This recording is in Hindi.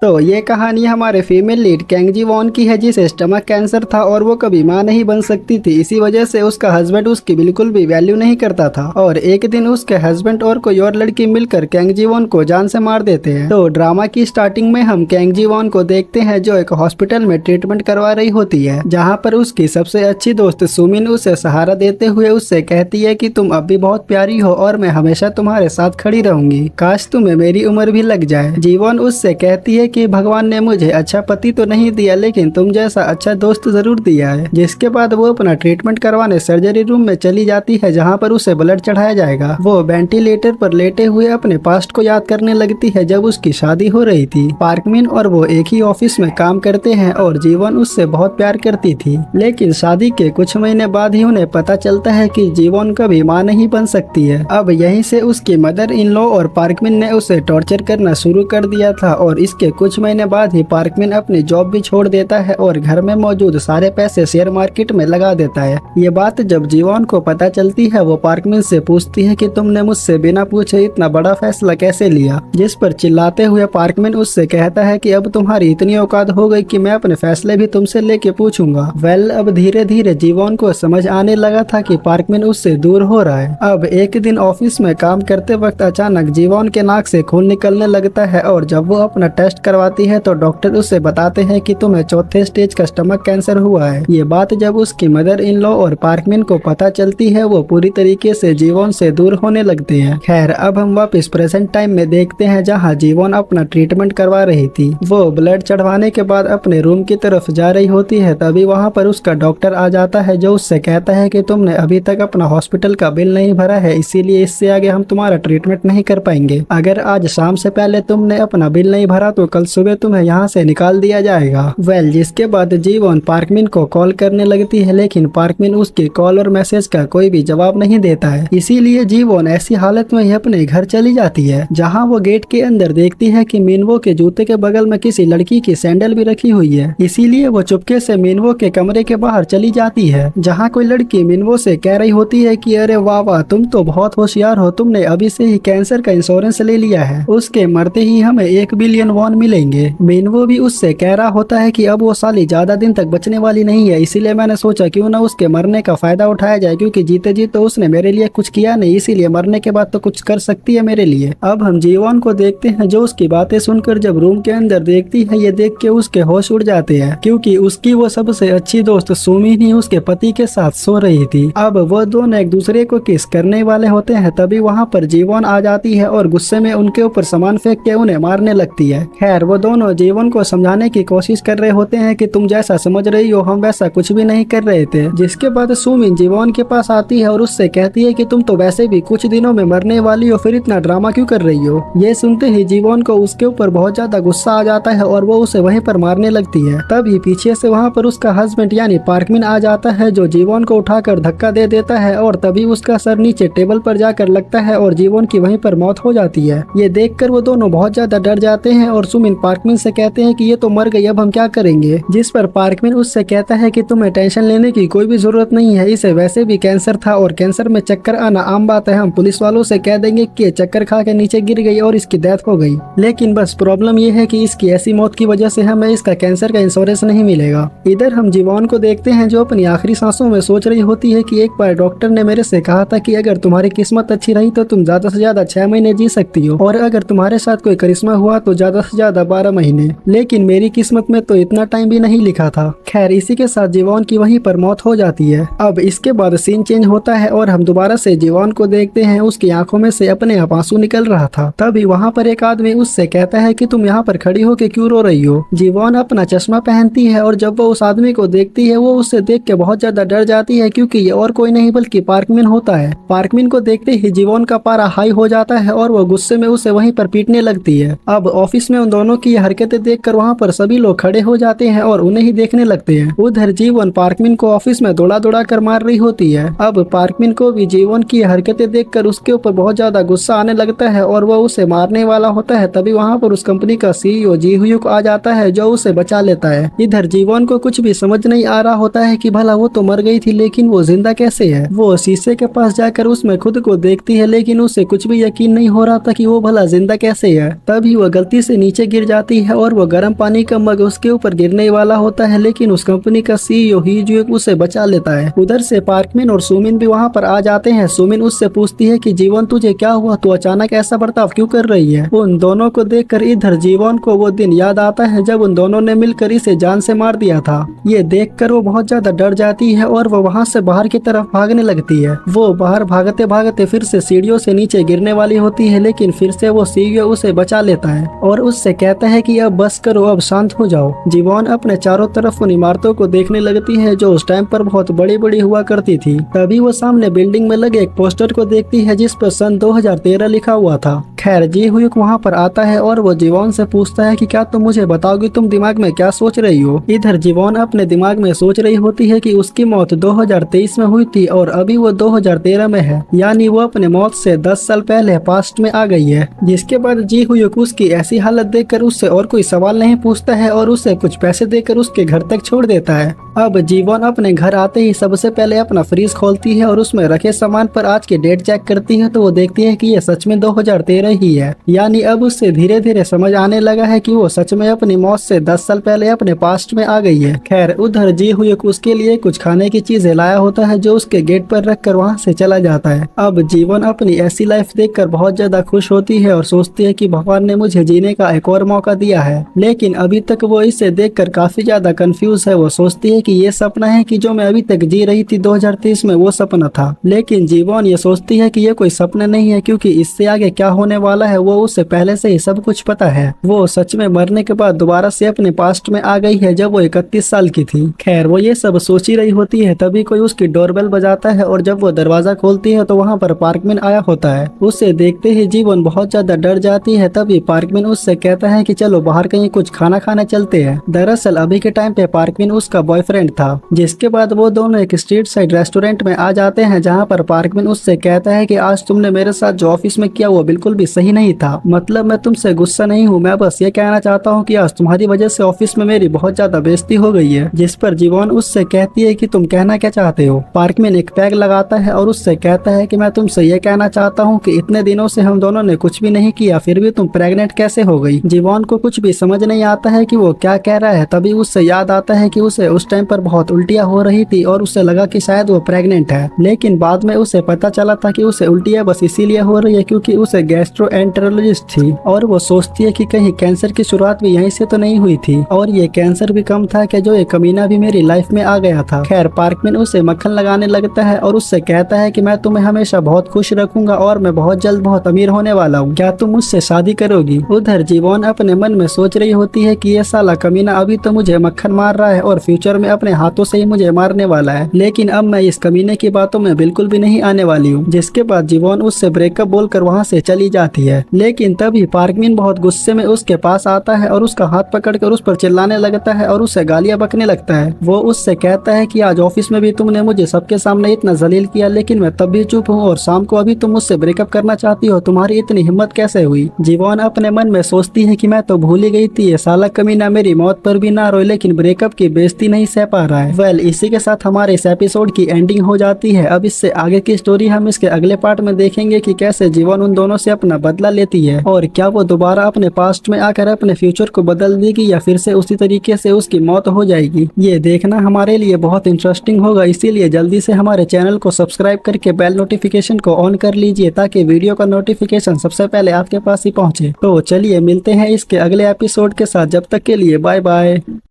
तो ये कहानी हमारे फीमेल लीड कैंग जी वॉन की है, जिसे स्टमक कैंसर था और वो कभी मां नहीं बन सकती थी। इसी वजह से उसका हस्बैंड उसकी बिल्कुल भी वैल्यू नहीं करता था और एक दिन उसके हस्बैंड और कोई और लड़की मिलकर कैंग जी वॉन को जान से मार देते हैं। तो ड्रामा की स्टार्टिंग में हम कैंग जी वॉन को देखते हैं जो एक हॉस्पिटल में ट्रीटमेंट करवा रही होती है, जहाँ पर उसकी सबसे अच्छी दोस्त सुमिन उसे सहारा देते हुए उससे कहती है कि तुम अब भी बहुत प्यारी हो और मैं हमेशा तुम्हारे साथ खड़ी रहूंगी, काश तुम्हें मेरी उम्र भी लग जाए। जीवन उससे कहती है कि भगवान ने मुझे अच्छा पति तो नहीं दिया, लेकिन तुम जैसा अच्छा दोस्त जरूर दिया है। जिसके बाद वो अपना ट्रीटमेंट करवाने सर्जरी रूम में चली जाती है, जहाँ पर उसे ब्लड चढ़ाया जाएगा। वो वेंटिलेटर पर लेटे हुए अपने पास्ट को याद करने लगती है जब उसकी शादी हो रही थी। पार्कमिन और वो एक ही ऑफिस में काम करते हैं और जीवन उससे बहुत प्यार करती थी, लेकिन शादी के कुछ महीने बाद ही उन्हें पता चलता है कि जीवन कभी मां नहीं बन सकती है। अब यहीं से उसकी मदर इन लॉ और पार्कमिन ने उसे टॉर्चर करना शुरू कर दिया था और इसके कुछ महीने बाद ही पार्कमिन अपनी जॉब भी छोड़ देता है और घर में मौजूद सारे पैसे शेयर मार्केट में लगा देता है। ये बात जब जीवन को पता चलती है, वो पार्कमिन से पूछती है कि तुमने मुझसे बिना पूछे इतना बड़ा फैसला कैसे लिया, जिस पर चिल्लाते हुए पार्कमिन उससे कहता है कि अब तुम्हारी इतनी औकात हो गई कि मैं अपने फैसले भी तुमसे लेके पूछूंगा। अब धीरे धीरे जीवन को समझ आने लगा था कि पार्कमिन उससे दूर हो रहा है। अब एक दिन ऑफिस में काम करते वक्त अचानक जीवन के नाक से खून निकलने लगता है और जब वो अपना टेस्ट करवाती है तो डॉक्टर उसे बताते हैं कि तुम्हें चौथे स्टेज का स्टमक कैंसर हुआ है। ये बात जब उसकी मदर इन लॉ और पार्कमिन को पता चलती है, वो पूरी तरीके से जीवन से दूर होने लगते हैं। खैर, अब हम वापस प्रेजेंट टाइम में देखते हैं, जहाँ जीवन अपना ट्रीटमेंट करवा रही थी। वो ब्लड चढ़वाने के बाद अपने रूम की तरफ जा रही होती है, तभी वहाँ पर उसका डॉक्टर आ जाता है जो उससे कहता है कि तुमने अभी तक अपना हॉस्पिटल का बिल नहीं भरा है, इसीलिए इससे आगे हम तुम्हारा ट्रीटमेंट नहीं कर पाएंगे। अगर आज शाम से पहले तुमने अपना बिल नहीं भरा तो कल सुबह तुम्हें यहाँ से निकाल दिया जाएगा। जिसके बाद जीवन पार्कमिन को कॉल करने लगती है, लेकिन पार्कमिन उसके कॉल और मैसेज का कोई भी जवाब नहीं देता है। इसीलिए जीवन ऐसी हालत में ही अपने घर चली जाती है, जहाँ वो गेट के अंदर देखती है कि मिनवो के जूते के बगल में किसी लड़की की सैंडल भी रखी हुई है। इसीलिए वो चुपके से मिनवो के कमरे के बाहर चली जाती है, जहाँ कोई लड़की मिनवो से कह रही होती है कि अरे वाह वाह, तुम तो बहुत होशियार हो, तुमने अभी से ही कैंसर का इंश्योरेंस ले लिया है, उसके मरते ही हमें 1 बिलियन वॉन मिलेंगे। मिनवो भी उससे कह रहा होता है कि अब वो साली ज्यादा दिन तक बचने वाली नहीं है, इसीलिए मैंने सोचा क्यों ना उसके मरने का फायदा उठाया जाए, क्योंकि जीते जी तो उसने मेरे लिए कुछ किया नहीं, इसीलिए मरने के बाद तो कुछ कर सकती है मेरे लिए। अब हम जीवन को देखते हैं, जो उसकी बातें सुनकर जब रूम के अंदर देखती है, ये देख के उसके होश उड़ जाते हैं, क्योंकि उसकी वो सबसे अच्छी दोस्त सुमिन ही उसके पति के साथ सो रही थी। अब वो दोनों एक दूसरे को किस करने वाले होते हैं, तभी वहाँ पर जीवन आ जाती है और गुस्से में उनके ऊपर सामान फेंक के उन्हें मारने लगती है। खैर, वो दोनों जीवन को समझाने की कोशिश कर रहे होते हैं कि तुम जैसा समझ रही हो हम वैसा कुछ भी नहीं कर रहे थे। जिसके बाद सुमिन जीवन के पास आती है और उससे कहती है कि तुम तो वैसे भी कुछ दिनों में मरने वाली हो, फिर इतना ड्रामा क्यों कर रही हो। ये सुनते ही जीवन को उसके ऊपर बहुत ज्यादा गुस्सा आ जाता है और वो उसे वहीं पर मारने लगती है। तभी पीछे से वहाँ पर उसका हस्बैंड यानी पार्कमिन आ जाता है, जो जीवन को उठाकर धक्का दे देता है और तभी उसका सर नीचे टेबल पर जाकर लगता है और जीवन की वहीं पर मौत हो जाती है। ये देखकर वो दोनों बहुत ज्यादा डर जाते हैं और सुमिन पार्कमिन से कहते हैं कि ये तो मर गई, अब हम क्या करेंगे। जिस पर पार्कमिन उससे कहता है कि तुम्हें टेंशन लेने की कोई भी जरूरत नहीं है, इसे वैसे भी कैंसर था और कैंसर में चक्कर आना आम बात है, हम पुलिस वालों से कह देंगे कि चक्कर खा के नीचे गिर गई और इसकी डेथ हो गई। लेकिन बस प्रॉब्लम ये है कि इसकी ऐसी मौत की वजह से हमें इसका कैंसर का इंश्योरेंस नहीं मिलेगा। इधर हम जीवन को देखते हैं, जो अपनी आखिरी सांसों में सोच रही होती है कि एक बार डॉक्टर ने मेरे से कहा था कि अगर तुम्हारी किस्मत अच्छी रही तो तुम ज्यादा से ज्यादा 6 महीने जी सकती हो, और अगर तुम्हारे साथ कोई करिश्मा हुआ तो ज्यादा से ज्यादा 12 महीने। लेकिन मेरी किस्मत में तो इतना टाइम भी नहीं लिखा था। खैर, इसी के साथ जीवन की वहीं पर मौत हो जाती है। अब इसके बाद सीन चेंज होता है और हम दोबारा से जीवन को देखते हैं, उसकी आंखों में से अपने आप आंसू निकल रहा था। तभी वहाँ पर एक आदमी उससे कहता है कि तुम यहाँ पर खड़ी हो के क्यों रो रही हो। जीवन अपना चश्मा पहनती है और जब वो उस आदमी को देखती है, वो उससे देख के बहुत ज्यादा डर जाती है, क्योंकि ये और कोई नहीं बल्कि पार्कमिन होता है। पार्कमिन को देखते ही जीवन का पारा हाई हो जाता है और वो गुस्से में उसे वहीं पर पीटने लगती है। अब ऑफिस में उन दोनों की हरकतें देखकर वहाँ पर सभी लोग खड़े हो जाते हैं और उन्हें ही देखने लगते हैं। उधर जीवन पार्कमिन को ऑफिस में दौड़ा दौड़ा कर मार रही होती है। अब पार्कमिन को भी जीवन की हरकतें देखकर उसके ऊपर बहुत ज्यादा गुस्सा आने लगता है और वो उसे मारने वाला होता है। तभी वहाँ पर उस कंपनी का सीईओ जी हुयुक आ जाता है, जो उसे बचा लेता है। इधर जीवन को कुछ भी समझ नहीं आ रहा होता है कि भला वो तो मर गई थी, लेकिन वो जिंदा कैसे है। वो शीशे के पास जाकर उसमें खुद को देखती है, लेकिन उसे कुछ भी यकीन नहीं हो रहा था कि वो भला जिंदा कैसे है। तभी वो गलती से नीचे गिर जाती है और वो गर्म पानी का मग उसके ऊपर गिरने वाला होता है, लेकिन उस कंपनी का सीईओ ही जुएक उसे बचा लेता है। उधर से पार्कमिन और सुमिन भी वहाँ पर आ जाते हैं। सुमिन उससे पूछती है कि जीवन तुझे क्या हुआ, तू अचानक ऐसा बर्ताव क्यों कर रही है। उन दोनों को देखकर इधर जीवन को वो दिन याद आता है जब उन दोनों ने मिलकर इसे जान से मार दिया था। ये देखकर वो बहुत ज्यादा डर जाती है और वो वहाँ से बाहर की तरफ भागने लगती है। वो बाहर भागते भागते फिर से सीढ़ियों से नीचे गिरने वाली होती है, लेकिन फिर से वो सीईओ उसे बचा लेता है और उससे कहता है कि अब बस करो, अब शांत हो जाओ। जीवन अपने चारों तरफ उन इमारतों को देखने लगती है जो उस टाइम पर बहुत बड़ी बड़ी हुआ करती थी। तभी वो सामने बिल्डिंग में लगे एक पोस्टर को देखती है जिस पर सन 2013 लिखा हुआ था। खैर जी हुक वहाँ पर आता है और वो जीवन से पूछता है कि क्या तुम मुझे बताओगी तुम दिमाग में क्या सोच रही हो। इधर जीवन अपने दिमाग में सोच रही होती है कि उसकी मौत 2023 में हुई थी और अभी वो 2013 में है, यानी वो अपने मौत से 10 साल पहले पास्ट में आ गई है। जिसके बाद जी हुक उसकी ऐसी हालत देखकर उससे और कोई सवाल नहीं पूछता है और उसे कुछ पैसे देकर उसके घर तक छोड़ देता है। अब जीवन अपने घर आते ही सबसे पहले अपना फ्रीज खोलती है और उसमें रखे सामान पर आज की डेट चेक करती है तो वो देखती है कि ये सच में 2013 ही है। यानी अब उससे धीरे धीरे समझ आने लगा है कि वो सच में अपनी मौत से 10 साल पहले अपने पास्ट में आ गई है। खैर उधर जी हुक उसके लिए कुछ खाने की चीजें लाया होता है जो उसके गेट पर रख कर वहाँ से चला जाता है। अब जीवन अपनी ऐसी लाइफ देखकर बहुत ज्यादा खुश होती है और सोचती है कि भगवान ने मुझे जीने का एक और मौका दिया है, लेकिन अभी तक वो इसे देखकर काफी ज्यादा कंफ्यूज है। वो सोचती है कि ये सपना है कि जो मैं अभी तक जी रही थी 2023 में वो सपना था, लेकिन जीवन ये सोचती है कि ये कोई सपना नहीं है क्योंकि इससे आगे क्या होने वाला है वो उसे पहले से ही सब कुछ पता है। वो सच में मरने के बाद दोबारा से अपने पास्ट में आ गई है जब वो 31 साल की थी। खैर वो ये सब सोच ही रही होती है तभी कोई उसकी डोरबेल बजाता है और जब वो दरवाजा खोलती है तो वहाँ पर पार्कमिन आया होता है। उसे देखते ही जीवन बहुत ज्यादा डर जाती है। तभी पार्कमिन उससे कहता है कि चलो बाहर कहीं कुछ खाना खाने चलते हैं। दरअसल अभी के टाइम पे पार्कमिन उसका बॉयफ्रेंड था। जिसके बाद वो दोनों एक स्ट्रीट साइड रेस्टोरेंट में आ जाते हैं जहाँ पर पार्कमिन उससे कहता है कि आज तुमने मेरे साथ जो ऑफिस में किया वो बिल्कुल भी सही नहीं था। मतलब मैं तुमसे गुस्सा नहीं हूँ, मैं बस ये कहना चाहता हूँ कि आज तुम्हारी वजह से ऑफिस में मेरी बहुत ज्यादा बेइज्जती हो गई है। जिस पर जीवन उससे कहती है कि तुम कहना क्या चाहते हो। पार्कमिन एक पैग लगाता है और उससे कहता है कि मैं तुमसे ये कहना चाहता हूँ कि इतने दिनों से हम दोनों ने कुछ भी नहीं किया फिर भी तुम प्रेग्नेंट कैसे हो गई। जीवन को कुछ भी समझ नहीं आता है कि वो क्या कह रहा है। तभी उससे याद आता है कि उसे उस टाइम पर बहुत उल्टियाँ हो रही थी और उसे लगा कि शायद वो प्रेग्नेंट है, लेकिन बाद में उसे पता चला था कि उसे उल्टियाँ बस इसीलिए हो रही है क्योंकि उसे गैस्ट्रोएंटेरोलॉजिस्ट थी और वो सोचती है कि कहीं कैंसर की शुरुआत भी यहीं से तो नहीं हुई थी और ये कैंसर भी कम था कि जो एक कमीना भी मेरी लाइफ में आ गया था। खैर पार्कमिन उसे मक्खन लगाने लगता है और उससे कहता है कि मैं तुम्हें हमेशा बहुत खुश रखूंगा और मैं बहुत जल्द बहुत अमीर होने वाला हूँ, क्या तुम मुझसे शादी करोगी। उधर जीवन अपने मन में सोच रही होती है कि ये साला कमीना अभी तो मुझे मक्खन मार रहा है और फ्यूचर में अपने हाथों से ही मुझे मारने वाला है, लेकिन अब मैं इस कमीने की बातों में बिल्कुल भी नहीं आने वाली हूँ। जिसके बाद जीवन उससे ब्रेकअप बोलकर वहाँ से चली जाती है, लेकिन तभी पार्कमिन बहुत गुस्से में उसके पास आता है और उसका हाथ पकड़कर उस पर चिल्लाने लगता है और उससे गालियां बकने लगता है। वो उससे कहता है कि आज ऑफिस में भी तुमने मुझे सबके सामने इतना जलील किया लेकिन मैं तब भी चुप हूँ और शाम को अभी तुम मुझसे ब्रेकअप करना चाहती हो, तुम्हारी इतनी हिम्मत कैसे हुई। जीवन अपने मन में सोचती है कि मैं तो भूल ही गई थी ये साला कमीना मेरी मौत पर भी ना रोए लेकिन ब्रेकअप की बेइज्जती नहीं सह पा रहा है। वेल इसी के साथ हमारे इस एपिसोड की एंडिंग हो जाती है। अब इससे आगे की स्टोरी हम इसके अगले पार्ट में देखेंगे कि कैसे जीवन उन दोनों से अपना बदला लेती है और क्या वो दोबारा अपने पास्ट में आकर अपने फ्यूचर को बदल देगी या फिर से उसी तरीके से उसकी मौत हो जाएगी। ये देखना हमारे लिए बहुत इंटरेस्टिंग होगा, इसीलिए जल्दी से हमारे चैनल को सब्सक्राइब करके बेल नोटिफिकेशन को ऑन कर लीजिए ताकि वीडियो का नोटिफिकेशन सबसे पहले आपके पास ही पहुंचे। तो चलिए मिलते हैं इसके अगले एपिसोड के साथ, जब तक के लिए बाय बाय।